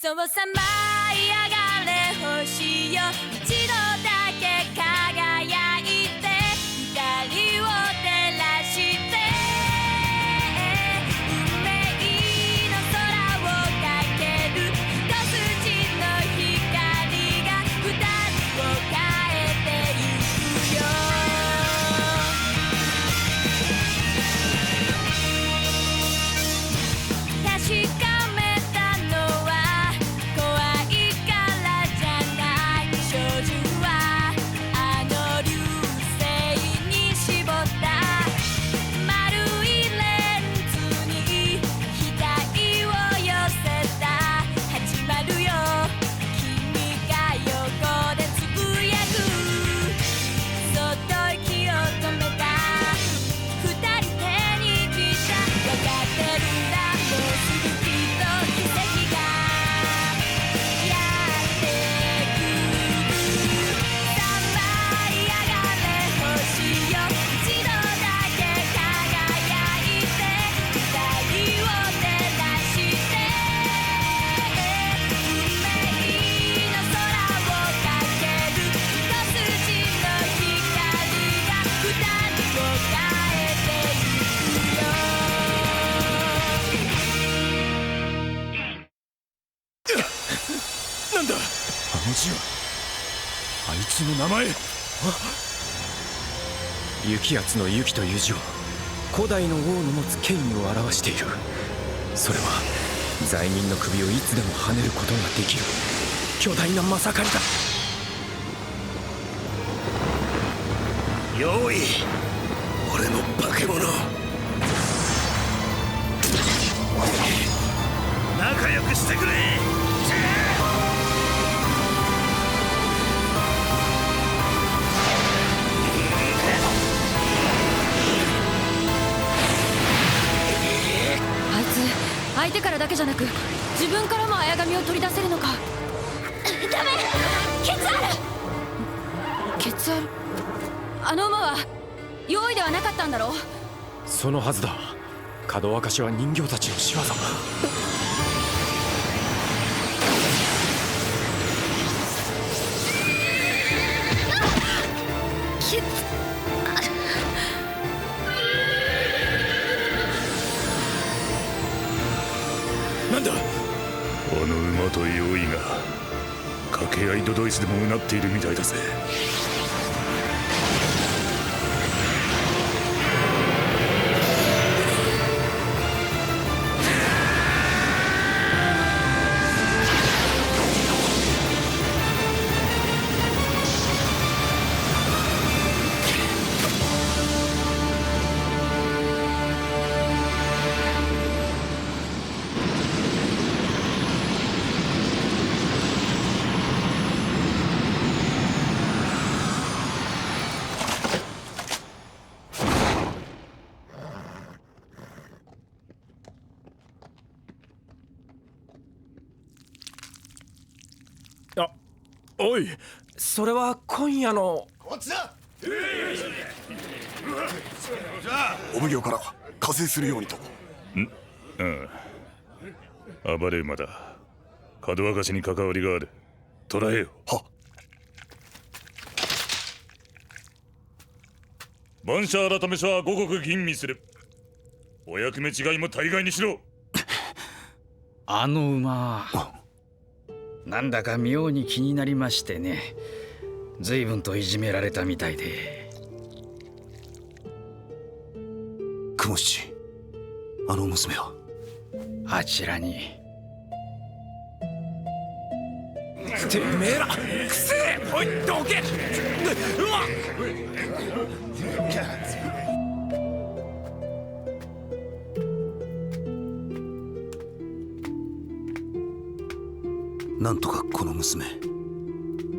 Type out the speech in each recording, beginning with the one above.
そうさ舞い上がれ星よ、一度だけ輝いて光を照らして運命の空をかける一筋の光が二人を変えてゆくよ。確かめたのは怖いからじゃない、少女はあの流星に絞った丸いレンズに額を寄せた。始まるよ君が横でつぶやく、そっと息を止めた二人手にした。分かってるんだ、もうすぐきっと奇跡がやってくる。さあ舞い上がれ星よ、一度だけ輝いて光を照らして運命の空をかける一筋の光が二人を変えてゆくよ。なんだあの字は。あいつの名前。雪圧の雪という字は古代の王の持つ権威を表している。それは罪人の首をいつでも跳ねることができる巨大なまさかりだ。用意、俺の化け物。仲良くしてくれ。あいつ相手からだけじゃなく自分からも綾神を取り出せるのか。ダメ、ケツある。ケツある。あの馬は用意ではなかったんだろう。そのはずだ。門明かしは人形たちの仕業。ケツなんだ。あの馬と用意が掛け合いドドイスでもうなっているみたいだぜ。おい、それは今夜の。こっちだ。お奉行から加勢するようにと。暴れ馬だ。門明かしに関わりがある。捕らえよ。は。万社改め者は五穀吟味する。お役目違いも大概にしろ。あの馬、なんだか妙に気になりましてね。随分といじめられたみたいで。雲七、あの娘は。あちらに。てめえらくせえ。おいどけ。うわっ。なんとかこの娘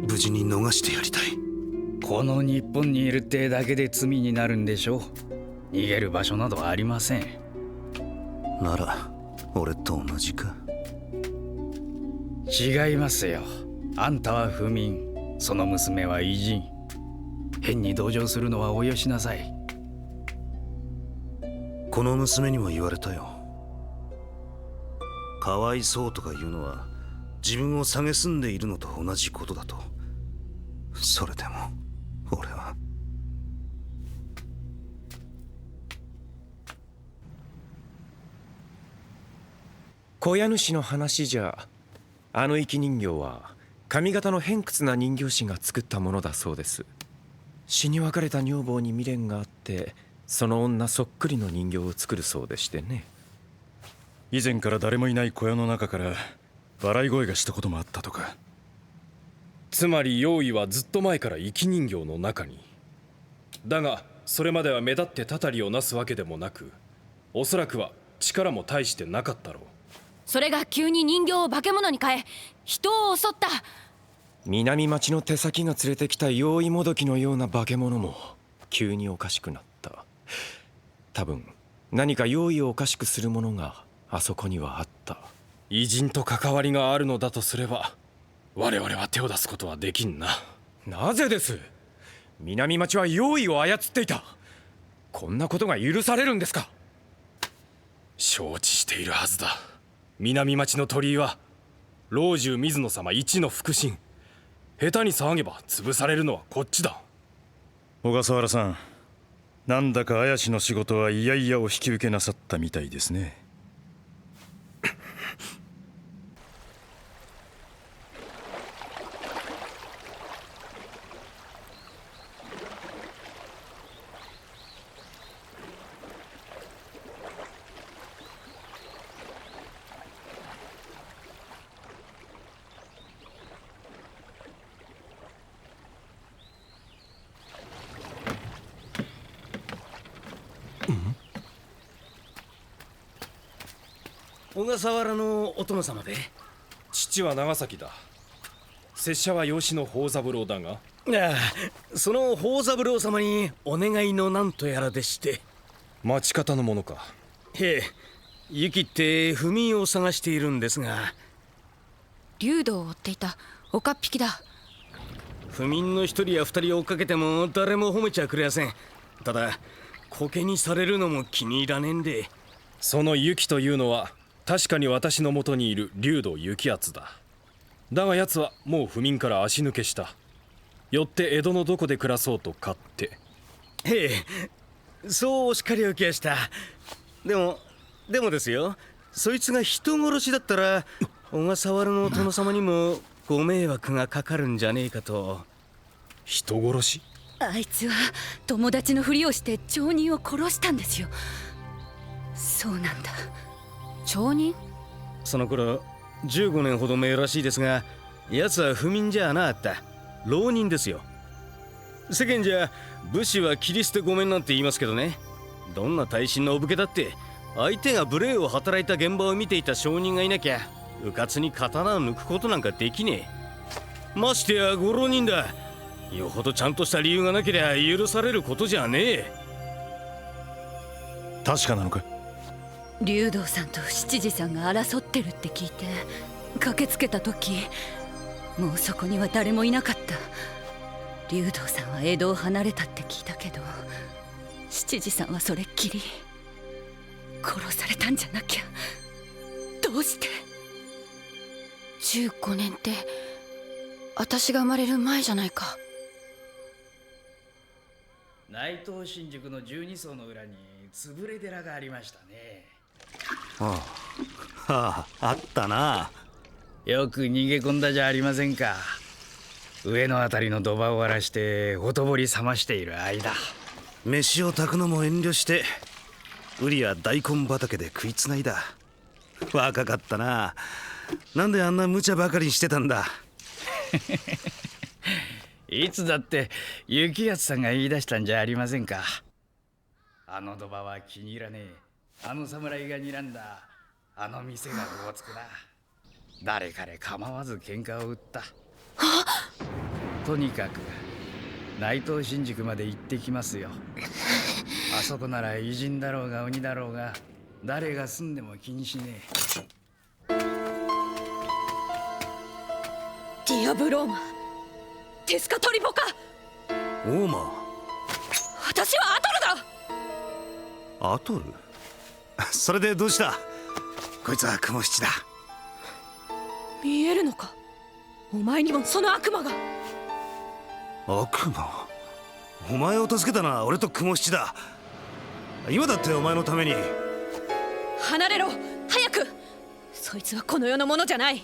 無事に逃してやりたい。この日本にいるってだけで罪になるんでしょう。逃げる場所などありません。なら俺と同じか。違いますよ。あんたは不眠、その娘は異人。変に同情するのはおよしなさい。この娘にも言われたよ。かわいそうとか言うのは自分を蔑んでいるのと同じことだと。それでも俺は。小家主の話じゃ、あの生き人形は髪型の偏屈な人形師が作ったものだそうです。死に別れた女房に未練があって、その女そっくりの人形を作るそうでしてね。以前から誰もいない小屋の中から笑い声がしたこともあったとか。つまり用意はずっと前から生き人形の中に。だがそれまでは目立ってたたりをなすわけでもなく、おそらくは力も大してなかったろう。それが急に人形を化け物に変え人を襲った。南町の手先が連れてきた用意もどきのような化け物も急におかしくなった。多分何か用意をおかしくするものがあそこにはあった。偉人と関わりがあるのだとすれば、我々は手を出すことはできんな。なぜです？南町は用意を操っていた。こんなことが許されるんですか？承知しているはずだ。南町の鳥居は老中水野様一の腹心。下手に騒げば潰されるのはこっちだ。小笠原さん、なんだか怪しの仕事はいやいやを引き受けなさったみたいですね。小笠原のお殿様で。父は長崎だ。拙者は養子の宝三郎だが。ああ、その宝三郎様にお願いのなんとやらでして。町方のものか。へえ、ユキって不眠を探しているんですが。竜道を追っていた岡っ引きだ。不眠の一人や二人を追っかけても誰も褒めちゃくれやせん。ただコケにされるのも気に入らねえんで。そのユキというのは確かに私の元にいる竜道雪圧だ。だが奴はもう不眠から足抜けした。よって江戸のどこで暮らそうと勝手。へえ、そうお叱りを受けやした。でもですよ、そいつが人殺しだったら小笠原の殿様にもご迷惑がかかるんじゃねえかと。人殺し？あいつは友達のふりをして町人を殺したんですよ。そうなんだ。町人？その頃15年ほど前らしいですが、奴は不眠じゃなかった。浪人ですよ。世間じゃ武士は切り捨てごめんなんて言いますけどね、どんな大身のお武家だって相手が無礼を働いた現場を見ていた証人がいなきゃうかつに刀を抜くことなんかできねえ。ましてやご浪人だ。よほどちゃんとした理由がなければ許されることじゃねえ。確かなのか？竜道さんと七次さんが争ってるって聞いて駆けつけた時、もうそこには誰もいなかった。竜道さんは江戸を離れたって聞いたけど、七次さんはそれっきり殺されたんじゃなきゃ。どうして？ 15年って私が生まれる前じゃないか。内藤新宿の12層の裏に潰れ寺がありましたね。ああ、あったな。よく逃げ込んだじゃありませんか。上のあたりの土場を荒らしてほとぼり冷ましている間、飯を炊くのも遠慮してウリは大根畑で食いつないだ。若かったな。なんであんな無茶ばかりしてたんだ。いつだって雪安さんが言い出したんじゃありませんか。あの土場は気に入らねえ。あの侍が睨んだあの店が大つくな。誰彼構わず喧嘩を売った。とにかく内藤新宿まで行ってきますよ。あそこなら偉人だろうが鬼だろうが誰が住んでも気にしねえ。ディアブローマ、テスカトリボか。オーマー。私はアトルだ。アトル？それでどうした？こいつは雲七だ。見えるのか？お前にもその悪魔が。悪魔？お前を助けたのは俺と雲七だ。今だってお前のために。離れろ、早く。そいつはこの世のものじゃない。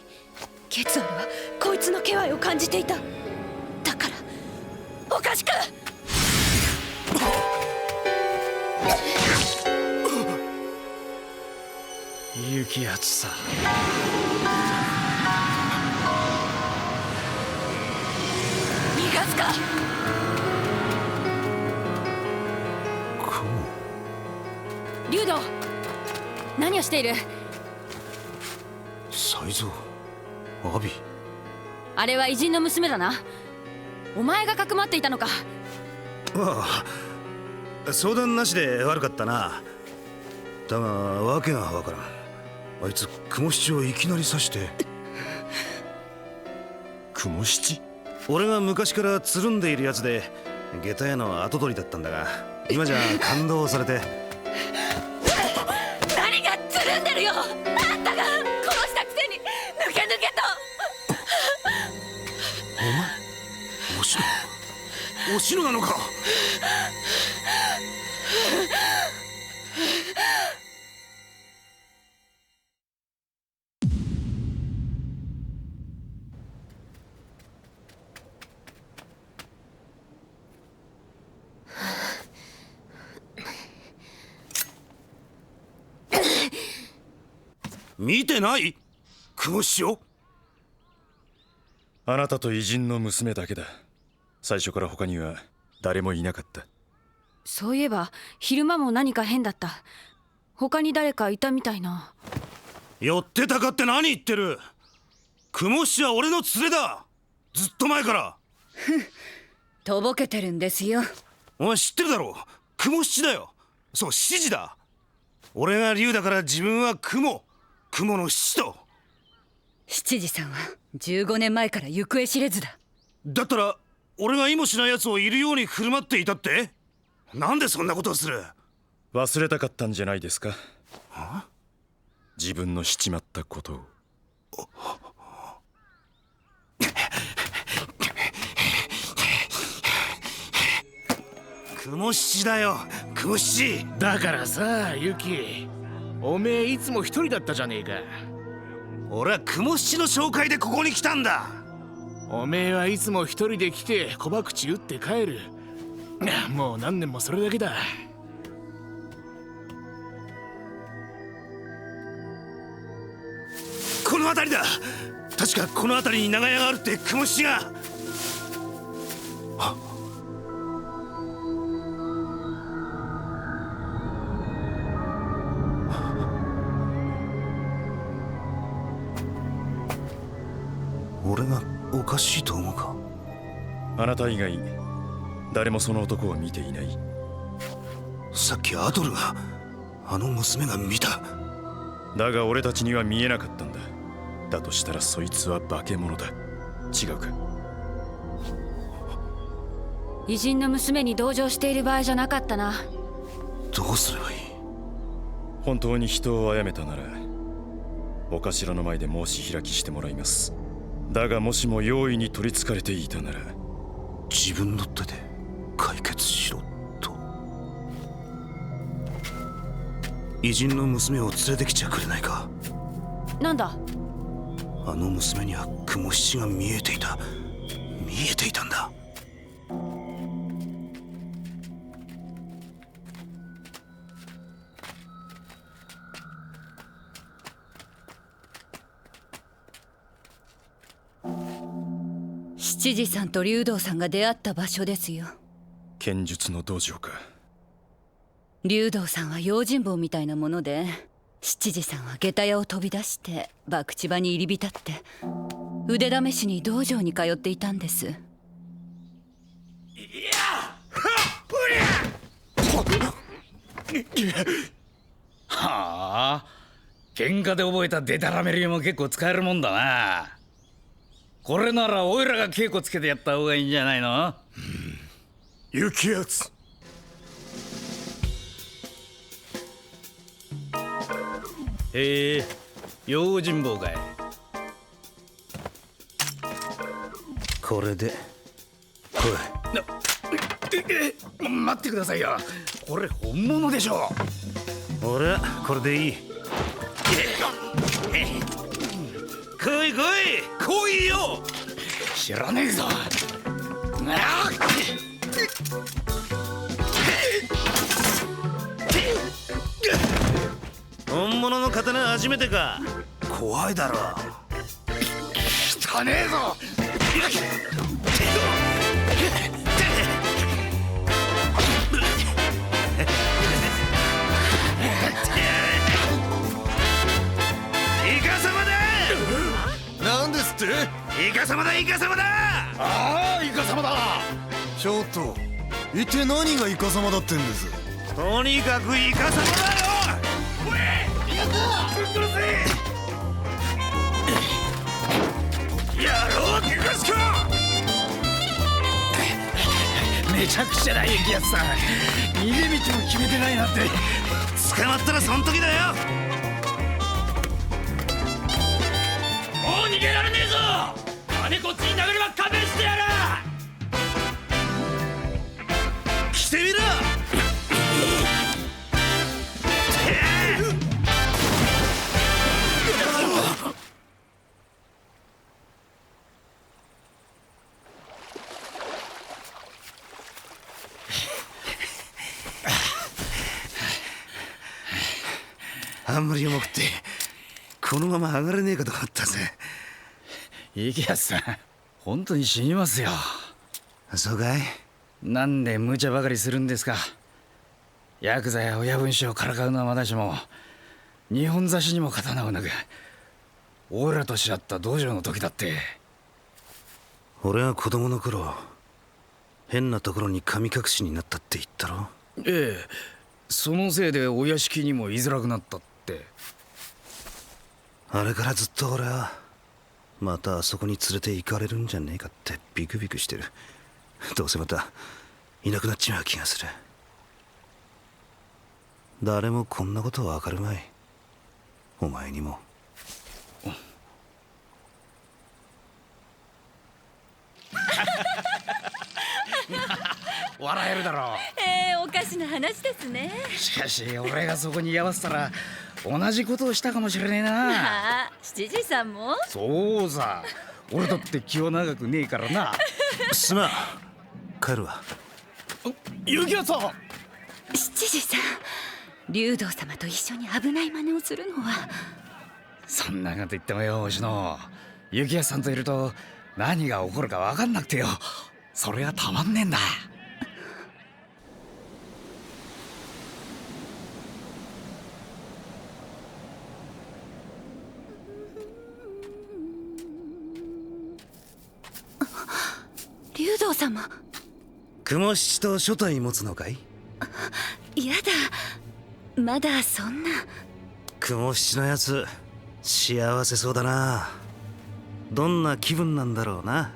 ケツアルはこいつの気配を感じていた。だからおかしく。雪圧さ。逃がすか。竜道、何をしている？才蔵、アビ。あれは偉人の娘だな。お前がかくまっていたのか。ああ、相談なしで悪かったな。だが訳がわからん。あいつ雲七をいきなり刺して。雲七？俺が昔からつるんでいるやつで下駄屋の跡取りだったんだが、今じゃ感動されて。何がつるんでるよ。あんたが殺したくせに抜け抜けと。お前おしのなのか。見てない雲七を。あなたと偉人の娘だけだ。最初から他には誰もいなかった。そういえば昼間も何か変だった。他に誰かいたみたいな。寄ってたかって何言ってる。雲七は俺の連れだ。ずっと前から。とぼけてるんですよ。お前知ってるだろう。雲七だよ。そう、七時だ。俺が竜だから自分は雲の七と。七時さんは15年前から行方知れずだ。だったら俺が意もしない奴をいるように振る舞っていたって。なんでそんなことをする。忘れたかったんじゃないですか。自分のしちまったことを。雲七だよ、雲七。だからさ、ユキ、おめえいつも一人だったじゃねえか。俺は雲七の紹介でここに来たんだ。おめえはいつも一人で来て小博打って帰る。もう何年もそれだけだ。この辺りだ。確かこの辺りに長屋があるって雲七が。俺がおかしいと思うか。あなた以外誰もその男を見ていない。さっきアドルが、あの娘が見た。だが俺たちには見えなかったんだ。だとしたらそいつは化け物だ。違うか。偉人の娘に同情している場合じゃなかったな。どうすればいい。本当に人を殺めたならお頭の前で申し開きしてもらいます。だがもしも容易に取りつかれていたなら自分の手で解決しろと。偉人の娘を連れてきちゃくれないか。なんだ。あの娘には雲七が見えていたんだ。七時さんと竜道さんが出会った場所ですよ。剣術の道場か。竜道さんは用心棒みたいなもので、七時さんは下駄屋を飛び出して博打場に入り浸って腕試しに道場に通っていたんです。はあ、喧嘩で覚えたデタラメ流も結構使えるもんだな。これならオイラが稽古つけてやった方がいいんじゃないの。雪圧。へえ、用心棒かい。これで来い。待ってくださいよ。これ本物でしょ。俺はこれでいい。来い来い来いよ。知らねえぞ。本物の刀初めてか。怖いだろ。汚ねえぞ。イカ様だ。なんですって？イカ様だイカ様だ。ああ、イカ様だ。ちょっと一体何がイカ様だってんです？とにかくイカ様だよ。おい、イカだ。ぶっ殺せ。やろうイカしか。めちゃくちゃな雪やつさん。逃げ道も決めてないなんて。捕まったらそん時だよ。もう逃げられねえぞ。金こっちに殴れば勘弁してやる。来てみろ。あんまり重くてこのまま上がれねえかと思ったぜ。雪やつさん、本当に死にますよ。そうかい。なんで無茶ばかりするんですか。ヤクザや親分衆をからかうのはまだしも、日本差しにも刀を抜く。俺らと知り合った道場の時だって。俺は子供の頃変なところに神隠しになったって言ったろ。ええ、そのせいでお屋敷にも居づらくなったって。あれからずっと俺はまたあそこに連れて行かれるんじゃねえかってビクビクしてる。どうせまたいなくなっちまう気がする。誰もこんなことわかるまい。お前にも。笑えるだろう。おかしな話ですね。しかし俺がそこに居合わせたら同じことをしたかもしれねえな。ああ、七時さんも。そうさ、俺だって気は長くねえからな。すまん、帰るわ。雪やさん。七時さん、竜道様と一緒に危ない真似をするのは。そんなこと言ってもよ、星野。雪やさんといると何が起こるか分かんなくてよ。それがたまんねえんだ。竜道様。雲七と所帯持つのかい？やだ、まだそんな。雲七のやつ幸せそうだな。どんな気分なんだろうな、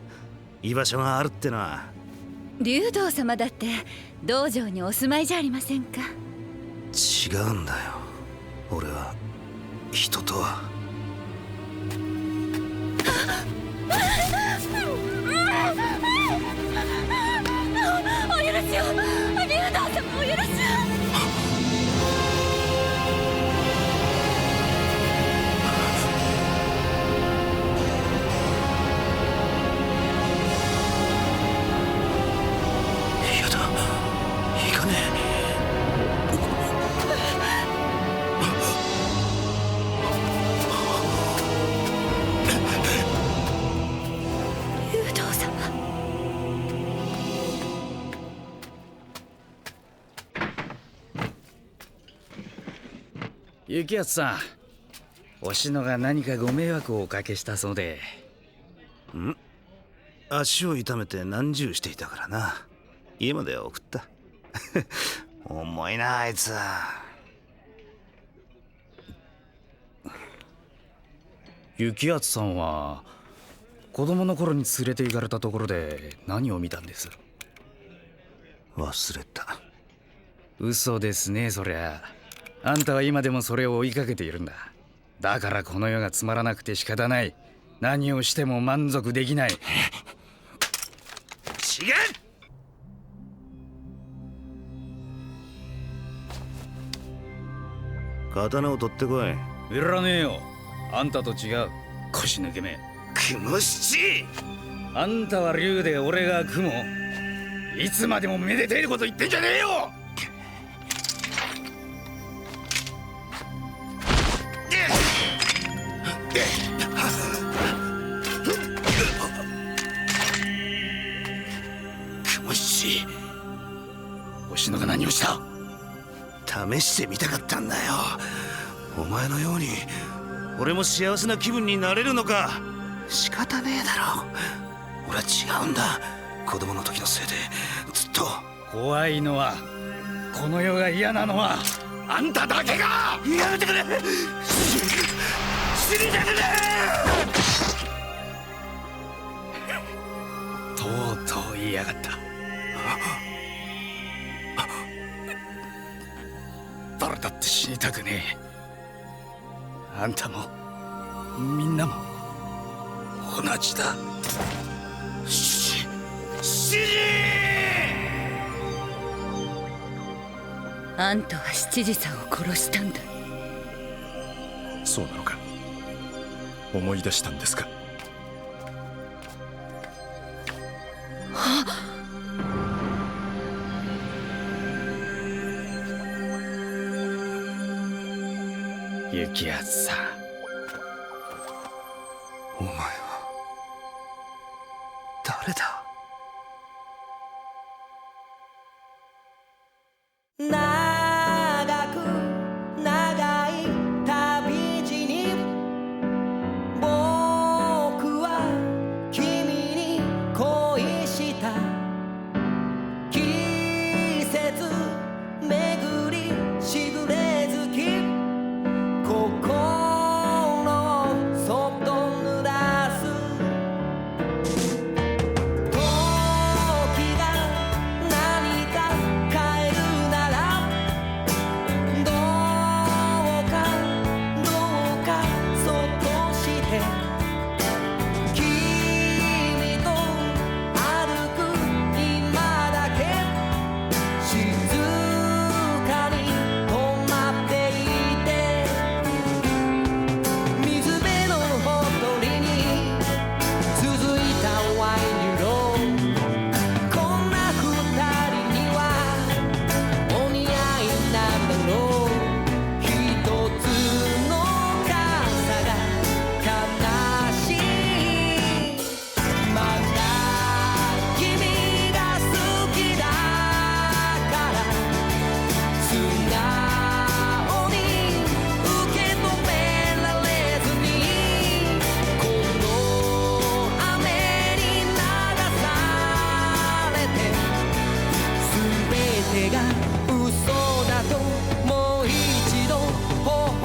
居場所があるってのは。竜道様だって道場にお住まいじゃありませんか。違うんだよ、俺は人とは。お許しを、竜道様お許しを。雪やつさん、星野が何かご迷惑をおかけしたそうで。足を痛めて難渋していたからな。家まで送った。重いなあいつは。雪やつさんは子供の頃に連れて行かれたところで何を見たんです？忘れた。嘘ですね、そりゃ。あんたは今でもそれを追いかけているんだ。だからこの世がつまらなくて仕方ない。何をしても満足できない。刀を取ってこい。いらねえよ。あんたと違う。腰抜けめ。雲七。あんたは竜で俺が雲。いつまでもめでてえこと言ってんじゃねえよ。雲七。星野が何をした？試してみたかったんだよ。お前のように俺も幸せな気分になれるのか。仕方ねえだろ。俺は違うんだ。子供の時のせいでずっと。怖いのは、この世が嫌なのはあんただけが。やめてくれ。死にたくねえ。とうとう言いやがった。誰だって死にたくねえ。あんたもみんなも同じだ。死ね。あんたは七次さんを殺したんだ。そうなのか。思い出したんですか。雪圧さん、お前は誰だ。長く長い旅路に僕は君に恋した。季節巡りしぐれ月、心をそっと濡らす。時が何か変えるなら、どうかそっとして君と歩く今だけ、静かに止まっていて、水辺のほとりに続いたワイン色。こんな二人にはお似合いなんだろう。一つの傘が悲しい。まだ君が好きだから素直に受け止められずに、この雨に流されて、全てが嘘だともう一度微笑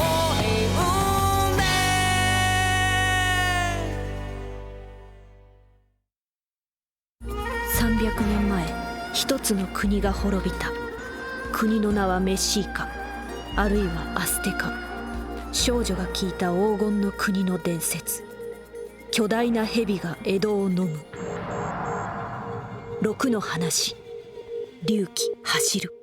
んで。300年前、一つの国が滅びた。国の名はメシーカ、あるいはアステカ。少女が聞いた黄金の国の伝説。巨大な蛇が江戸を飲む。6の話、隆起走る。